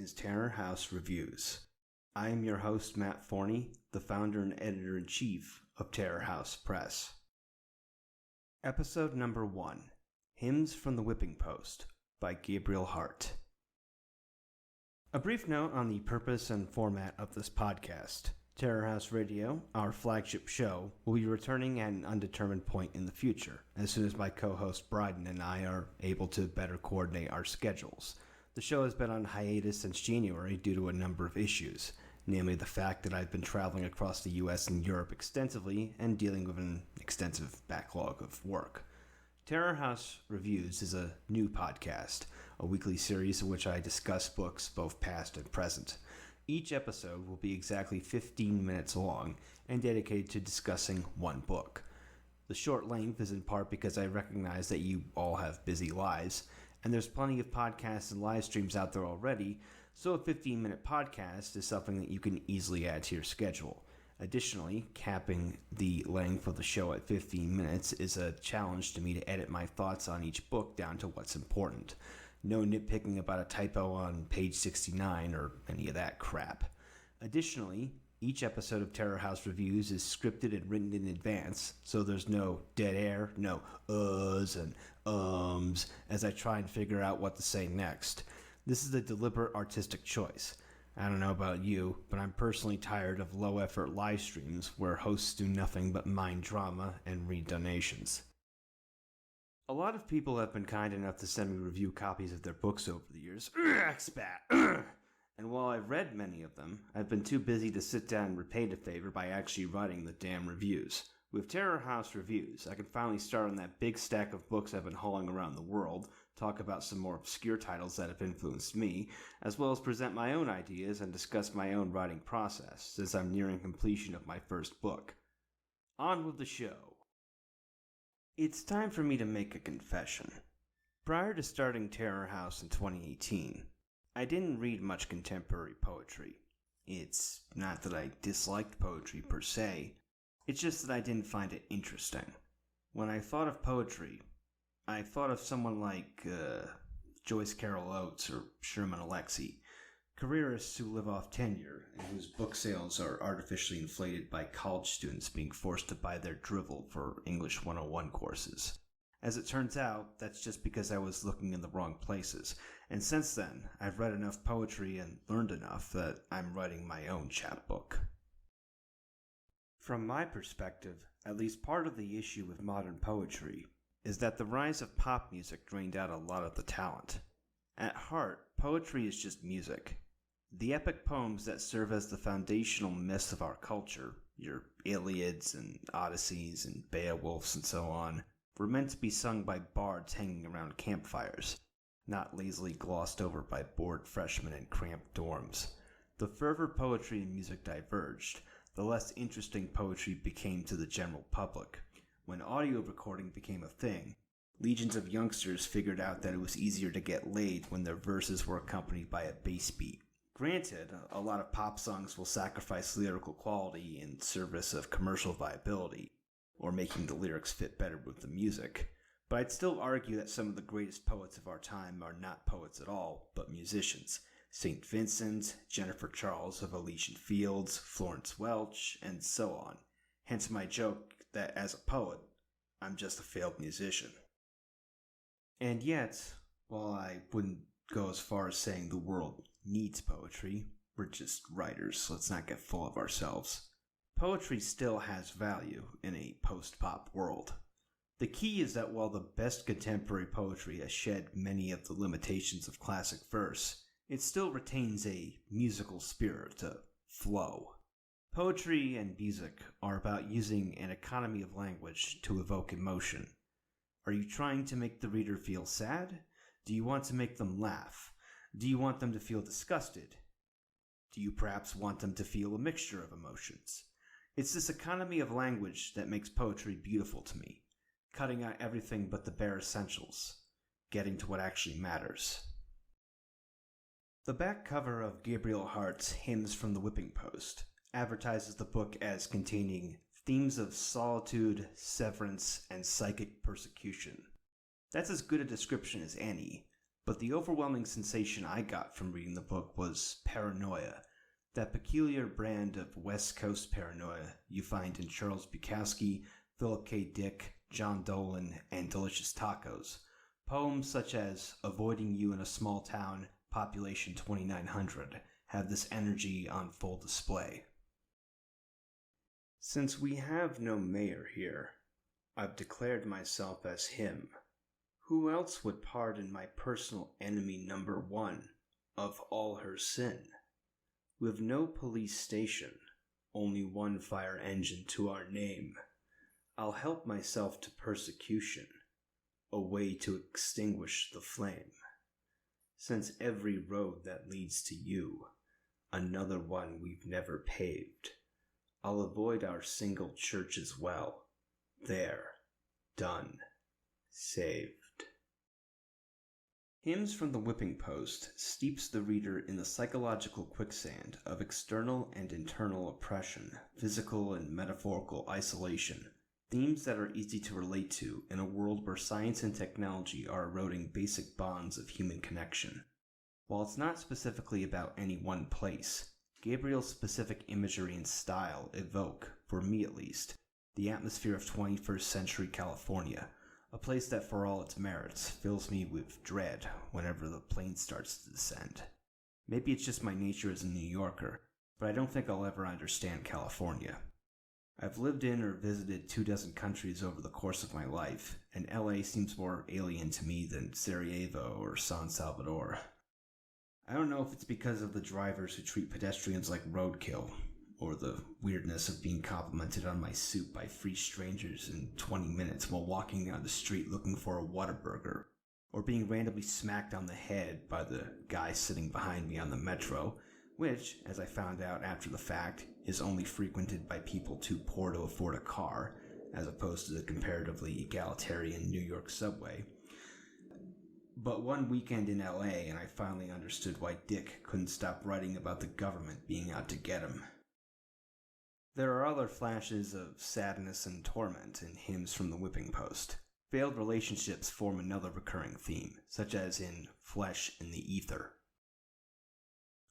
is Terror House Reviews. I am your host, Matt Forney, the founder and editor-in-chief of Terror House Press. Episode number 1, Hymns from the Whipping Post by Gabriel Hart. A brief note on the purpose and format of this podcast. Terror House Radio, our flagship show, will be returning at an undetermined point in the future, as soon as my co-host Bryden and I are able to better coordinate our schedules. The show has been on hiatus since January due to a number of issues, namely the fact that I've been traveling across the US and Europe extensively and dealing with an extensive backlog of work. Terror House Reviews is a new podcast, a weekly series in which I discuss books both past and present. Each episode will be exactly 15 minutes long and dedicated to discussing one book. The short length is in part because I recognize that you all have busy lives, and there's plenty of podcasts and live streams out there already, so a 15-minute podcast is something that you can easily add to your schedule. Additionally, capping the length of the show at 15 minutes is a challenge to me to edit my thoughts on each book down to what's important. No nitpicking about a typo on page 69 or any of that crap. Additionally, each episode of Terror House Reviews is scripted and written in advance, so there's no dead air, no uhs and ums, as I try and figure out what to say next. This is a deliberate artistic choice. I don't know about you, but I'm personally tired of low-effort live streams where hosts do nothing but mine drama and read donations. A lot of people have been kind enough to send me review copies of their books over the years. Expat! And while I've read many of them, I've been too busy to sit down and repay the favor by actually writing the damn reviews. With Terror House Reviews, I can finally start on that big stack of books I've been hauling around the world, talk about some more obscure titles that have influenced me, as well as present my own ideas and discuss my own writing process, since I'm nearing completion of my first book. On with the show. It's time for me to make a confession. Prior to starting Terror House in 2018, I didn't read much contemporary poetry. It's not that I disliked poetry per se, it's just that I didn't find it interesting. When I thought of poetry, I thought of someone like Joyce Carol Oates or Sherman Alexie, careerists who live off tenure and whose book sales are artificially inflated by college students being forced to buy their drivel for English 101 courses. As it turns out, that's just because I was looking in the wrong places, and since then, I've read enough poetry and learned enough that I'm writing my own chapbook. From my perspective, at least part of the issue with modern poetry is that the rise of pop music drained out a lot of the talent. At heart, poetry is just music. The epic poems that serve as the foundational myths of our culture, your Iliads and Odysseys and Beowulfs and so on, were meant to be sung by bards hanging around campfires, not lazily glossed over by bored freshmen in cramped dorms. The further poetry and music diverged, the less interesting poetry became to the general public. When audio recording became a thing, legions of youngsters figured out that it was easier to get laid when their verses were accompanied by a bass beat. Granted, a lot of pop songs will sacrifice lyrical quality in service of commercial viability, or making the lyrics fit better with the music, but I'd still argue that some of the greatest poets of our time are not poets at all, but musicians. St. Vincent, Jennifer Charles of Elysian Fields, Florence Welch, and so on. Hence my joke that as a poet, I'm just a failed musician. And yet, while I wouldn't go as far as saying the world needs poetry, we're just writers, let's not get full of ourselves. Poetry still has value in a post-pop world. The key is that while the best contemporary poetry has shed many of the limitations of classic verse, it still retains a musical spirit to flow. Poetry and music are about using an economy of language to evoke emotion. Are you trying to make the reader feel sad? Do you want to make them laugh? Do you want them to feel disgusted? Do you perhaps want them to feel a mixture of emotions? It's this economy of language that makes poetry beautiful to me, cutting out everything but the bare essentials, getting to what actually matters. The back cover of Gabriel Hart's Hymns from the Whipping Post advertises the book as containing themes of solitude, severance, and psychic persecution. That's as good a description as any, but the overwhelming sensation I got from reading the book was paranoia, that peculiar brand of West Coast paranoia you find in Charles Bukowski, Philip K. Dick, John Dolan, and Delicious Tacos. Poems such as Avoiding You in a Small Town, Population 2900 have this energy on full display. Since we have no mayor here, I've declared myself as him. Who else would pardon my personal enemy number one of all her sin? With no police station, only one fire engine to our name, I'll help myself to persecution, a way to extinguish the flame. Since every road that leads to you, another one we've never paved, I'll avoid our single church as well. There, done, saved. Hymns from the Whipping Post steeps the reader in the psychological quicksand of external and internal oppression, physical and metaphorical isolation, themes that are easy to relate to in a world where science and technology are eroding basic bonds of human connection. While it's not specifically about any one place, Gabriel's specific imagery and style evoke, for me at least, the atmosphere of 21st century California, a place that for all its merits fills me with dread whenever the plane starts to descend. Maybe it's just my nature as a New Yorker, but I don't think I'll ever understand California. I've lived in or visited 24 countries over the course of my life, and LA seems more alien to me than Sarajevo or San Salvador. I don't know if it's because of the drivers who treat pedestrians like roadkill, or the weirdness of being complimented on my suit by free strangers in 20 minutes while walking down the street looking for a Whataburger, or being randomly smacked on the head by the guy sitting behind me on the metro, which, as I found out after the fact, is only frequented by people too poor to afford a car, as opposed to the comparatively egalitarian New York subway. But one weekend in LA and I finally understood why Dick couldn't stop writing about the government being out to get him. There are other flashes of sadness and torment in Hymns from the Whipping Post. Failed relationships form another recurring theme, such as in Flesh in the Ether.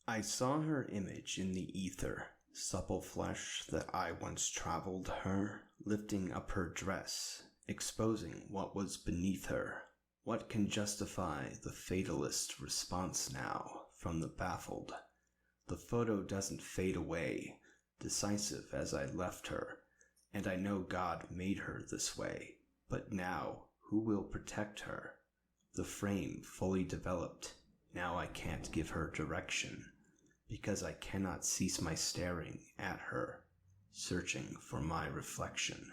I saw her image in the ether, supple flesh that I once traveled her, lifting up her dress, exposing what was beneath her. What can justify the fatalist response now from the baffled? The photo doesn't fade away, decisive as I left her, and I know God made her this way. But now, who will protect her? The frame fully developed, now I can't give her direction, because I cannot cease my staring at her, searching for my reflection.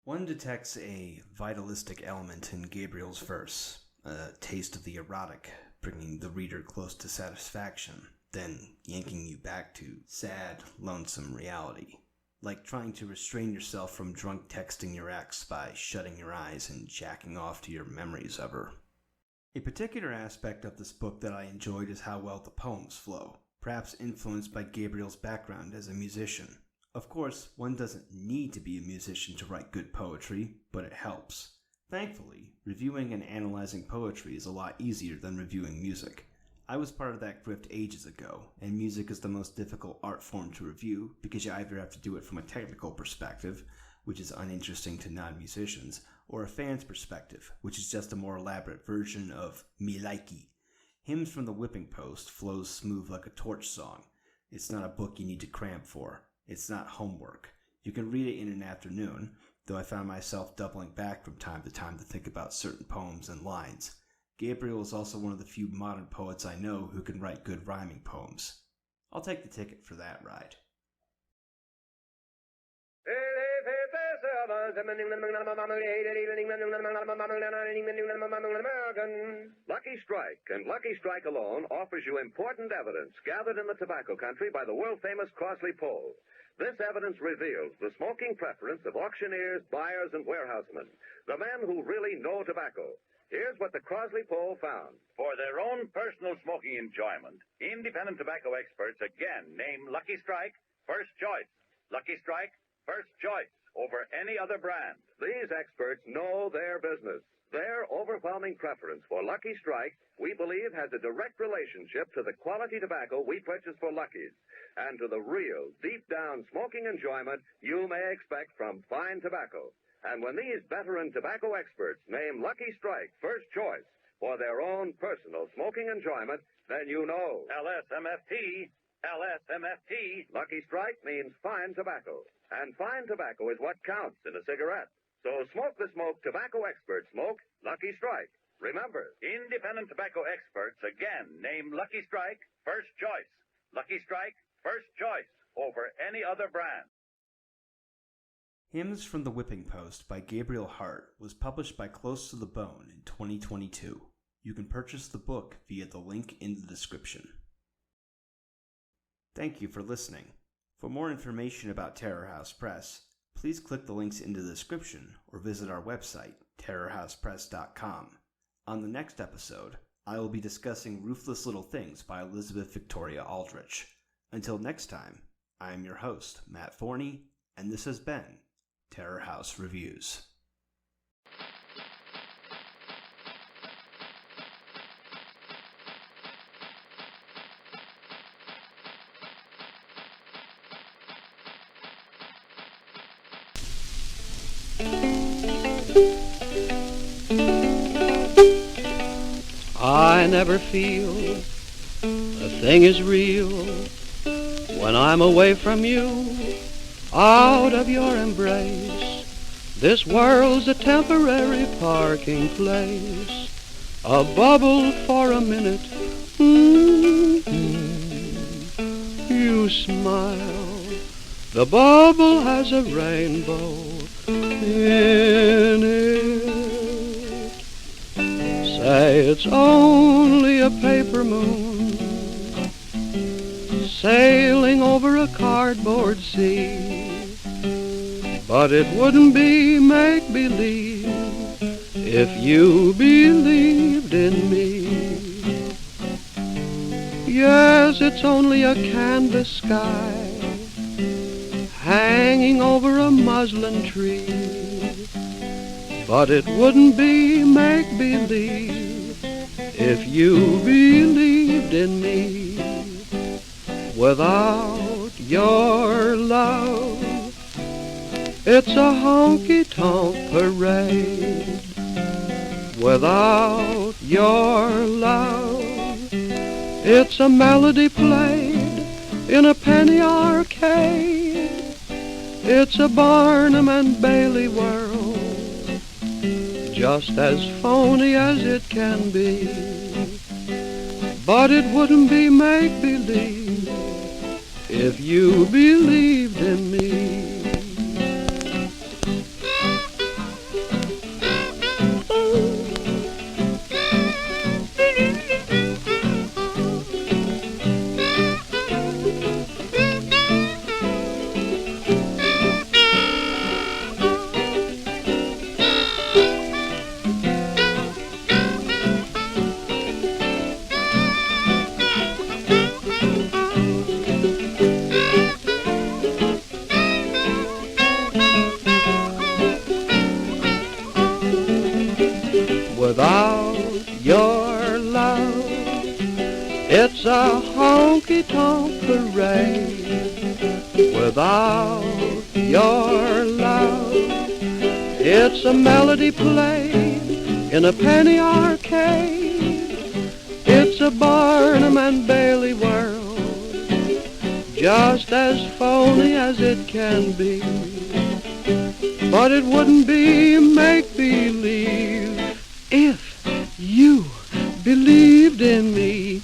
One detects a vitalistic element in Gabriel's verse, a taste of the erotic, bringing the reader close to satisfaction, then yanking you back to sad, lonesome reality. Like trying to restrain yourself from drunk texting your ex by shutting your eyes and jacking off to your memories of her. A particular aspect of this book that I enjoyed is how well the poems flow, perhaps influenced by Gabriel's background as a musician. Of course, one doesn't need to be a musician to write good poetry, but it helps. Thankfully, reviewing and analyzing poetry is a lot easier than reviewing music. I was part of that grift ages ago, and music is the most difficult art form to review because you either have to do it from a technical perspective, which is uninteresting to non-musicians, or a fan's perspective, which is just a more elaborate version of me likey. Hymns from the Whipping Post flows smooth like a torch song. It's not a book you need to cram for. It's not homework. You can read it in an afternoon, though I found myself doubling back from time to time to think about certain poems and lines. Gabriel is also one of the few modern poets I know who can write good rhyming poems. I'll take the ticket for that ride. Lucky Strike, and Lucky Strike alone, offers you important evidence gathered in the tobacco country by the world-famous Crossley poll. This evidence reveals the smoking preference of auctioneers, buyers, and warehousemen, the men who really know tobacco. Here's what the Crossley poll found. For their own personal smoking enjoyment, independent tobacco experts again name Lucky Strike first choice. Lucky Strike, first choice over any other brand. These experts know their business. Their overwhelming preference for Lucky Strike, we believe, has a direct relationship to the quality tobacco we purchase for Lucky's and to the real, deep-down smoking enjoyment you may expect from fine tobacco. And when these veteran tobacco experts name Lucky Strike first choice for their own personal smoking enjoyment, then you know. LSMFT, LSMFT. Lucky Strike means fine tobacco. And fine tobacco is what counts in a cigarette. So smoke the smoke tobacco experts smoke Lucky Strike. Remember, Independent tobacco experts again name Lucky Strike first choice. Lucky Strike first choice over any other brand. Hymns from the Whipping Post by Gabriel Hart was published by Close to the Bone in 2022. You can purchase the book via the link in the description. Thank you for listening. For more information about Terror House Press, please click the links in the description or visit our website, terrorhousepress.com. On the next episode, I will be discussing Ruthless Little Things by Elizabeth Victoria Aldrich. Until next time, I am your host, Matt Forney, and this has been Terror House Reviews. I never feel a thing is real when I'm away from you, out of your embrace. This world's a temporary parking place, a bubble for a minute. You smile, the bubble has a rainbow in it. Say it's only a paper moon sailing over a cardboard sea, but it wouldn't be make-believe if you believed in me. Yes, it's only a canvas sky hanging over a muslin tree, but it wouldn't be make-believe if you believed in me. Without your love, it's a honky-tonk parade. Without your love, it's a melody played in a penny arcade. It's a Barnum and Bailey world, just as phony as it can be. But it wouldn't be make-believe if you believed in me. Without your love, it's a honky-tonk parade. Without your love, it's a melody played in a penny arcade. It's a Barnum and Bailey world, just as phony as it can be. But it wouldn't be make-believe if you believed in me.